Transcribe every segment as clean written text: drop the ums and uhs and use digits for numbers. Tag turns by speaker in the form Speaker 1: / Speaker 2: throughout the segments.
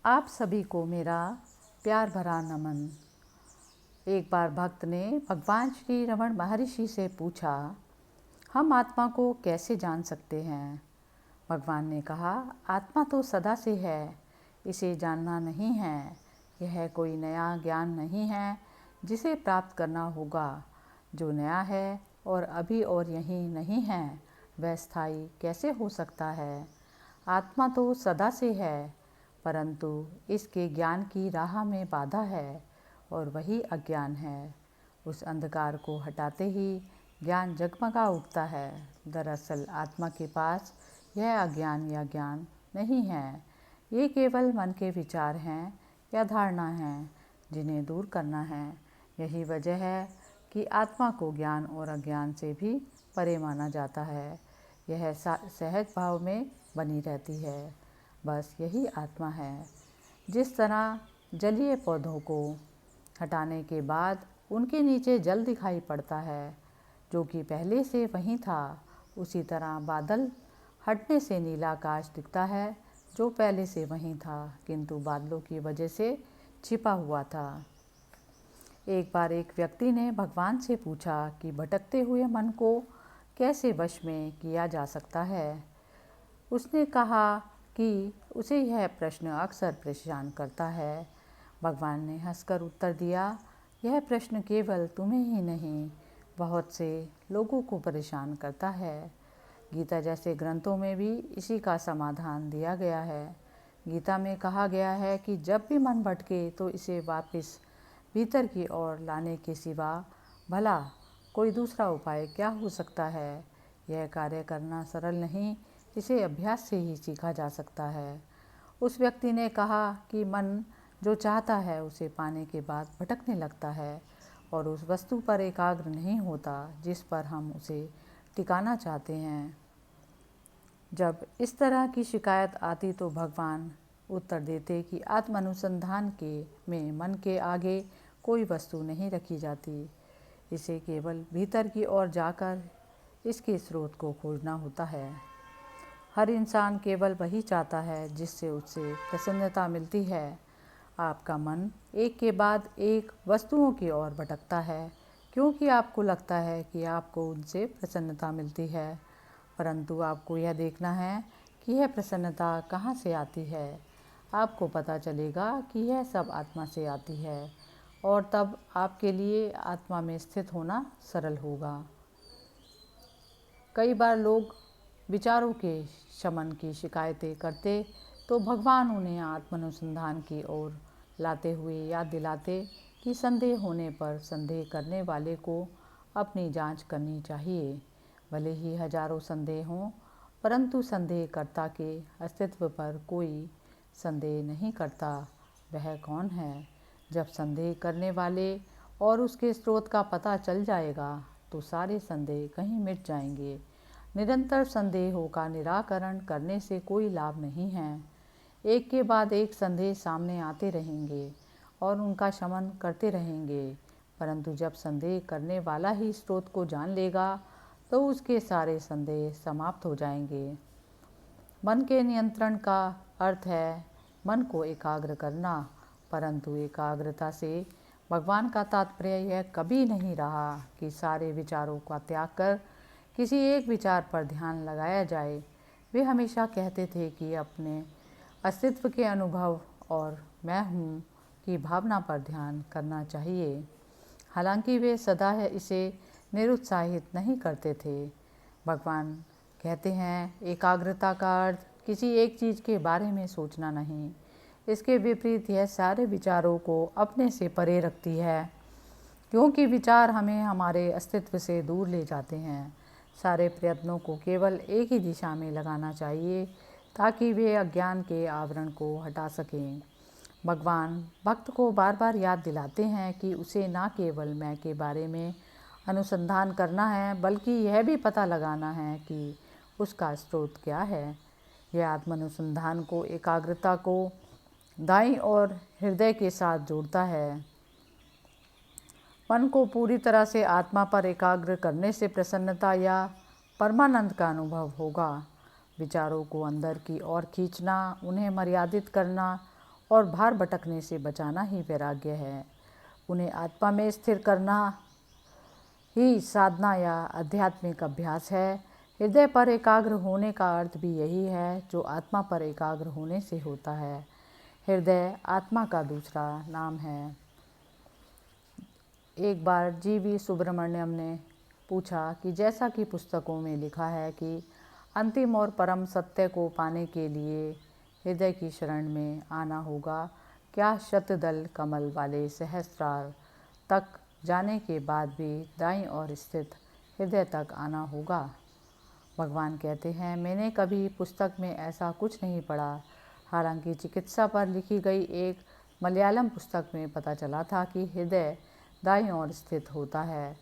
Speaker 1: आप सभी को मेरा प्यार भरा नमन। एक बार भक्त ने भगवान श्री रमण महर्षि से पूछा, हम आत्मा को कैसे जान सकते हैं? भगवान ने कहा, आत्मा तो सदा से है, इसे जानना नहीं है। यह कोई नया ज्ञान नहीं है जिसे प्राप्त करना होगा। जो नया है और अभी और यहीं नहीं है, वह स्थायी कैसे हो सकता है? आत्मा तो सदा से है, परंतु इसके ज्ञान की राह में बाधा है, और वही अज्ञान है। उस अंधकार को हटाते ही ज्ञान जगमगा उठता है। दरअसल आत्मा के पास यह अज्ञान या ज्ञान नहीं है। ये केवल मन के विचार हैं या धारणा हैं जिन्हें दूर करना है। यही वजह है कि आत्मा को ज्ञान और अज्ञान से भी परे माना जाता है। यह सहज भाव में बनी रहती है। बस यही आत्मा है। जिस तरह जलीय पौधों को हटाने के बाद उनके नीचे जल दिखाई पड़ता है, जो कि पहले से वहीं था, उसी तरह बादल हटने से नीला आकाश दिखता है, जो पहले से वहीं था, किंतु बादलों की वजह से छिपा हुआ था। एक बार एक व्यक्ति ने भगवान से पूछा कि भटकते हुए मन को कैसे वश में किया जा सकता है। उसने कहा कि उसे यह प्रश्न अक्सर परेशान करता है। भगवान ने हंसकर उत्तर दिया, यह प्रश्न केवल तुम्हें ही नहीं, बहुत से लोगों को परेशान करता है। गीता जैसे ग्रंथों में भी इसी का समाधान दिया गया है। गीता में कहा गया है कि जब भी मन भटके तो इसे वापस भीतर की ओर लाने के सिवा भला कोई दूसरा उपाय क्या हो सकता है? यह कार्य करना सरल नहीं, इसे अभ्यास से ही सीखा जा सकता है। उस व्यक्ति ने कहा कि मन जो चाहता है उसे पाने के बाद भटकने लगता है और उस वस्तु पर एकाग्र नहीं होता जिस पर हम उसे टिकाना चाहते हैं। जब इस तरह की शिकायत आती तो भगवान उत्तर देते कि आत्मानुसंधान के में मन के आगे कोई वस्तु नहीं रखी जाती। इसे केवल भीतर की ओर जाकर इसके स्रोत को खोजना होता है। हर इंसान केवल वही चाहता है जिससे उसे प्रसन्नता मिलती है। आपका मन एक के बाद एक वस्तुओं की ओर भटकता है क्योंकि आपको लगता है कि आपको उनसे प्रसन्नता मिलती है, परंतु आपको यह देखना है कि यह प्रसन्नता कहाँ से आती है। आपको पता चलेगा कि यह सब आत्मा से आती है, और तब आपके लिए आत्मा में स्थित होना सरल होगा। कई बार लोग विचारों के शमन की शिकायतें करते तो भगवान उन्हें आत्मानुसंधान की ओर लाते हुए याद दिलाते कि संदेह होने पर संदेह करने वाले को अपनी जांच करनी चाहिए। भले ही हजारों संदेह हों, परंतु संदेहकर्ता के अस्तित्व पर कोई संदेह नहीं करता। वह कौन है? जब संदेह करने वाले और उसके स्रोत का पता चल जाएगा तो सारे संदेह कहीं मिट जाएंगे। निरंतर संदेहों का निराकरण करने से कोई लाभ नहीं है। एक के बाद एक संदेह सामने आते रहेंगे और उनका शमन करते रहेंगे, परंतु जब संदेह करने वाला ही स्रोत को जान लेगा तो उसके सारे संदेह समाप्त हो जाएंगे। मन के नियंत्रण का अर्थ है मन को एकाग्र करना, परंतु एकाग्रता से भगवान का तात्पर्य यह कभी नहीं रहा कि सारे विचारों का त्याग कर किसी एक विचार पर ध्यान लगाया जाए। वे हमेशा कहते थे कि अपने अस्तित्व के अनुभव और मैं हूँ की भावना पर ध्यान करना चाहिए। हालांकि वे सदा इसे निरुत्साहित नहीं करते थे। भगवान कहते हैं, एकाग्रता का अर्थ किसी एक चीज़ के बारे में सोचना नहीं। इसके विपरीत यह सारे विचारों को अपने से परे रखती है, क्योंकि विचार हमें हमारे अस्तित्व से दूर ले जाते हैं। सारे प्रयत्नों को केवल एक ही दिशा में लगाना चाहिए ताकि वे अज्ञान के आवरण को हटा सकें। भगवान भक्त को बार बार याद दिलाते हैं कि उसे न केवल मैं के बारे में अनुसंधान करना है, बल्कि यह भी पता लगाना है कि उसका स्रोत क्या है। यह आत्मानुसंधान को एकाग्रता को दाईं और हृदय के साथ जोड़ता है। मन को पूरी तरह से आत्मा पर एकाग्र करने से प्रसन्नता या परमानंद का अनुभव होगा। विचारों को अंदर की ओर खींचना, उन्हें मर्यादित करना और भार भटकने से बचाना ही वैराग्य है। उन्हें आत्मा में स्थिर करना ही साधना या आध्यात्मिक अभ्यास है। हृदय पर एकाग्र होने का अर्थ भी यही है जो आत्मा पर एकाग्र होने से होता है। हृदय आत्मा का दूसरा नाम है। एक बार जी.वी. सुब्रमण्यम ने पूछा कि जैसा कि पुस्तकों में लिखा है कि अंतिम और परम सत्य को पाने के लिए हृदय की शरण में आना होगा, क्या शतदल कमल वाले सहस्त्रार तक जाने के बाद भी दाईं ओर स्थित हृदय तक आना होगा? भगवान कहते हैं, मैंने कभी पुस्तक में ऐसा कुछ नहीं पढ़ा। हालांकि चिकित्सा पर लिखी गई एक मलयालम पुस्तक में पता चला था कि हृदय दाईं ओर स्थित होता है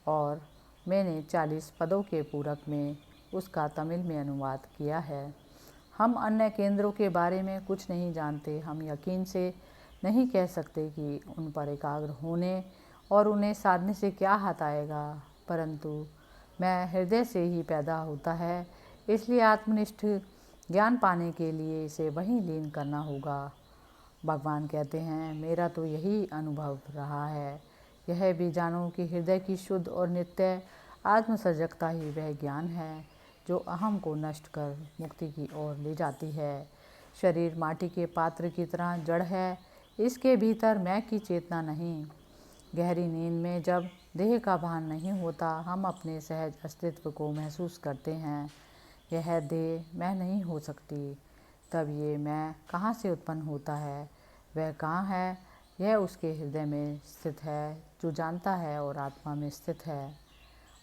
Speaker 1: और मैंने 40 पदों के पूरक में उसका तमिल में अनुवाद किया है। हम अन्य केंद्रों के बारे में कुछ नहीं जानते। हम यकीन से नहीं कह सकते कि उन पर एकाग्र होने और उन्हें साधने से क्या हाथ आएगा, परंतु मैं हृदय से ही पैदा होता है, इसलिए आत्मनिष्ठ ज्ञान पाने के लिए इसे वहीं लीन करना होगा। भगवान कहते हैं, मेरा तो यही अनुभव रहा है। यह भी जानो कि हृदय की शुद्ध और नित्य आत्मसजगता ही वह ज्ञान है जो अहम को नष्ट कर मुक्ति की ओर ले जाती है। शरीर माटी के पात्र की तरह जड़ है, इसके भीतर मैं की चेतना नहीं। गहरी नींद में जब देह का भान नहीं होता, हम अपने सहज अस्तित्व को महसूस करते हैं। यह देह मैं नहीं हो सकती। तब ये मैं कहाँ से उत्पन्न होता है? वह कहाँ है? यह उसके हृदय में स्थित है जो जानता है और आत्मा में स्थित है।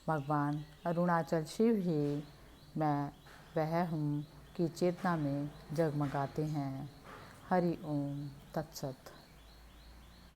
Speaker 1: भगवान अरुणाचल शिव ही मैं वह हूँ कि चेतना में जगमगाते हैं। हरि ओम तत्सत।